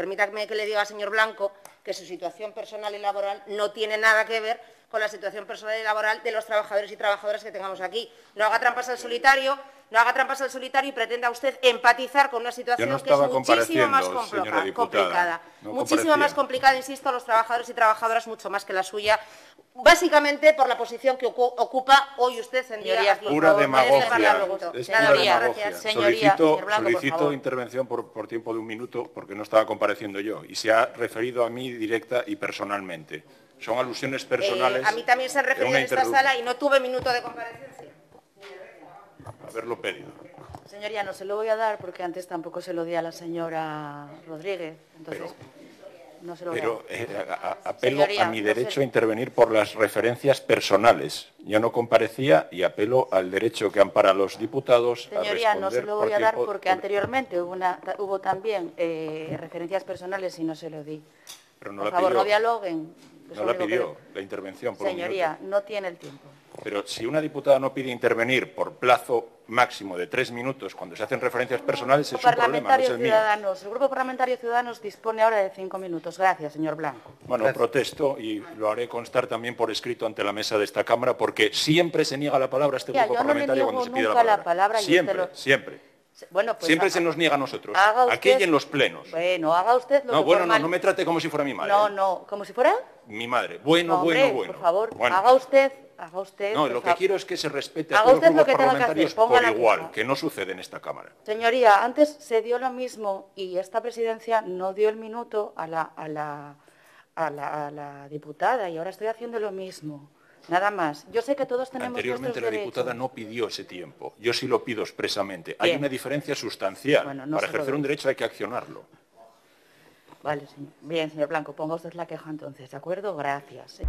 permítame que le diga al señor Blanco que su situación personal y laboral no tiene nada que ver con la situación personal y laboral de los trabajadores y trabajadoras que tengamos aquí. No haga trampas al solitario, y pretenda usted empatizar con una situación que es muchísimo más complicada. Muchísimo más complicada, insisto, los trabajadores y trabajadoras, mucho más que la suya, básicamente por la posición que ocupa hoy usted en día aquí. Pura demagogia. Solicito intervención por tiempo de 1 minuto porque no estaba compareciendo yo y se ha referido a mí directa y personalmente. Son alusiones personales. A mí también se han referido en esta sala y no tuve minuto de comparecencia. Haberlo pedido. Señoría, no se lo voy a dar porque antes tampoco se lo di a la señora Rodríguez. Entonces, no se lo voy a dar. Apelo a mi derecho a intervenir por las referencias personales. Yo no comparecía y apelo al derecho que ampara a los diputados a responder. Señoría, no se lo voy a dar porque anteriormente hubo también referencias personales y no se lo di. Pero no por favor, no dialoguen. No la pidió la intervención por Señoría, no tiene el tiempo. Pero si una diputada no pide intervenir por plazo máximo de 3 minutos cuando se hacen referencias personales, es un problema, no es el mío. El Grupo Parlamentario Ciudadanos dispone ahora de 5 minutos. Gracias, señor Blanco. Bueno, protesto y lo haré constar también por escrito ante la mesa de esta Cámara porque siempre se niega la palabra a este grupo parlamentario cuando se pide la palabra. Siempre. Bueno, pues siempre se nos niega a nosotros, aquí y en los plenos. Bueno, haga usted lo que no me trate como si fuera mi madre. No, ¿como si fuera? Mi madre. Bueno. Por favor, haga usted. No, lo que quiero es que se respete a todos los grupos parlamentarios por igual, que no sucede en esta Cámara. Señoría, antes se dio lo mismo y esta presidencia no dio el minuto a la diputada y ahora estoy haciendo lo mismo. Nada más. Yo sé que todos tenemos Anteriormente la diputada no pidió ese tiempo. Yo sí lo pido expresamente. Hay una diferencia sustancial. Para ejercer un derecho hay que accionarlo. Vale, señor. Bien, señor Blanco, ponga usted la queja entonces, ¿de acuerdo? Gracias.